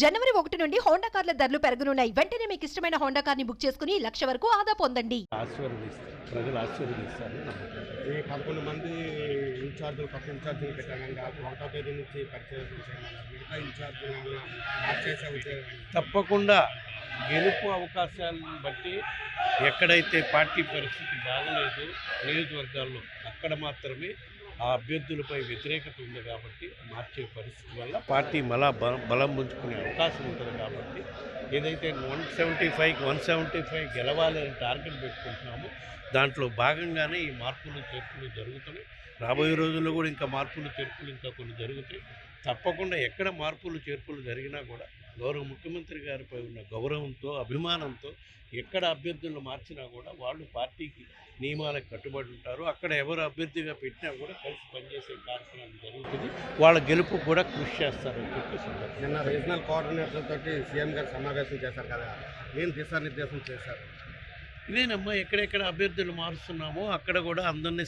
జనవరి 1 నుండి హోండా కార్ల ధరలు పెరగనున్నాయి. వెంటనే మీకు ఇష్టమైన హోండా కార్ని బుక్ చేసుకుని 1,00,000 వరకు ఆదా పొందండి. ప్రజలు ఆశీర్వదిస్తారు. ఈ 11 మంది ఇన్ఛార్జీలు కొత్త ఇన్ఛార్జీలు పెట్టారండి. 1వ తేదీ నుంచి పరిచయం చేయమన్నారు. మిగతా ఇన్ఛార్జీలు మార్చేసే ఉద్యోగం తప్పకుండా గెలుపు అవకాశాలను బట్టి ఎక్కడైతే పార్టీ పరిస్థితి బాగలేదు నియోజకవర్గాల్లో అక్కడ మాత్రమే ఆ అభ్యర్థులపై వ్యతిరేకత ఉంది కాబట్టి మార్చే పరిస్థితి వల్ల పార్టీ మళ్ళా బలం పుంజుకునే అవకాశం ఉంటుంది కాబట్టి ఏదైతే 175 గెలవాలని టార్గెట్ పెట్టుకుంటున్నామో దాంట్లో భాగంగానే ఈ మార్పులు చేర్పులు జరుగుతున్నాయి. రాబోయే రోజుల్లో కూడా ఇంకా మార్పులు చేర్పులు ఇంకా కొన్ని జరుగుతాయి. తప్పకుండా ఎక్కడ మార్పులు చేర్పులు జరిగినా కూడా గౌరవ ముఖ్యమంత్రి గారిపై ఉన్న గౌరవంతో అభిమానంతో ఎక్కడ అభ్యర్థులను మార్చినా కూడా వాళ్ళు పార్టీకి నియమాలకు కట్టుబడి ఉంటారు. అక్కడ ఎవరు అభ్యర్థిగా పెట్టినా కూడా కలిసి పనిచేసే కార్యక్రమం జరుగుతుంది. వాళ్ళ గెలుపు కూడా కృషి చేస్తారని చెప్పేసి నిన్న రీజనల్ కోఆర్డినేటర్ తోటి సీఎం గారు సమావేశం చేశారు కదా, ఏం దిశానిర్దేశం చేశారు? ఇదేనమ్మా, ఎక్కడెక్కడ అభ్యర్థులు మారుస్తున్నామో అక్కడ కూడా అందరినీ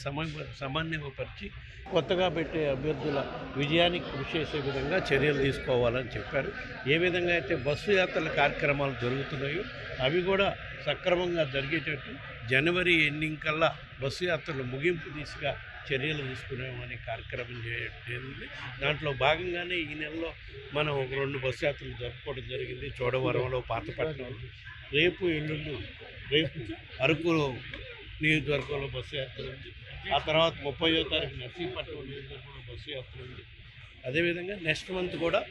సమన్వయపరిచి కొత్తగా పెట్టే అభ్యర్థుల విజయానికి కృషి చేసే విధంగా చర్యలు తీసుకోవాలని చెప్పారు. ఏ విధంగా అయితే బస్సు యాత్రల కార్యక్రమాలు జరుగుతున్నాయో అవి కూడా సక్రమంగా జరిగేటట్టు జనవరి ఎండింగ్ కల్లా బస్సు యాత్రలు ముగింపు దిశగా చర్యలు తీసుకునేమని కార్యక్రమం జరిగింది. దాంట్లో భాగంగానే ఈ నెలలో మనం ఒక 2 బస్సు యాత్రలు జరుపుకోవడం జరిగింది. చోడవరంలో, పాతపట్నంలో, రేపు అరకు నియోజకవర్గంలో బస్సు యాత్ర ఉంది. ఆ తర్వాత 30వ తారీఖు నర్సీపట్నం నియోజకవర్గంలో బస్సు యాత్ర ఉంది. అదేవిధంగా నెక్స్ట్ మంత్ కూడా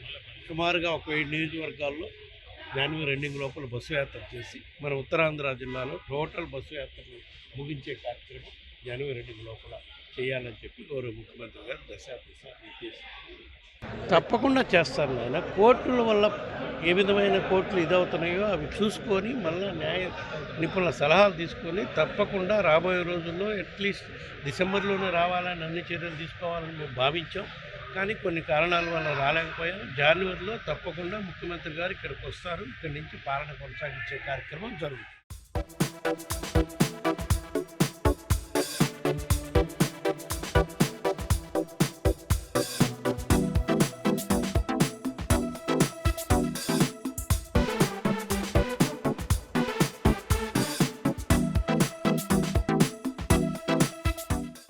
సుమారుగా ఒక 7 నియోజకవర్గాల్లో జనవరి ఎండింగ్ లోపల బస్సు యాత్ర చేసి మన ఉత్తరాంధ్ర జిల్లాలో టోటల్ బస్సు యాత్రలు ముగించే కార్యక్రమం జనవరి ఎండింగ్ లోపల చేయాలని చెప్పి గౌరవ ముఖ్యమంత్రి గారు దశాదిశ నిర్దేశించారు. తప్పకుండా చేస్తారు నాయన. కోర్టుల వల్ల ఏ విధమైన కోర్టులు ఇదవుతున్నాయో అవి చూసుకొని మళ్ళీ న్యాయ నిపుణుల సలహాలు తీసుకొని తప్పకుండా రాబోయే రోజుల్లో అట్లీస్ట్ డిసెంబర్లోనే రావాలని అన్ని చర్యలు తీసుకోవాలని మేము భావించాం. కానీ కొన్ని కారణాల వల్ల రాలేకపోయాం. జనవరిలో తప్పకుండా ముఖ్యమంత్రి గారు ఇక్కడికి వస్తారు. ఇక్కడి నుంచి పాలన కొనసాగించే కార్యక్రమం జరుగుతుంది.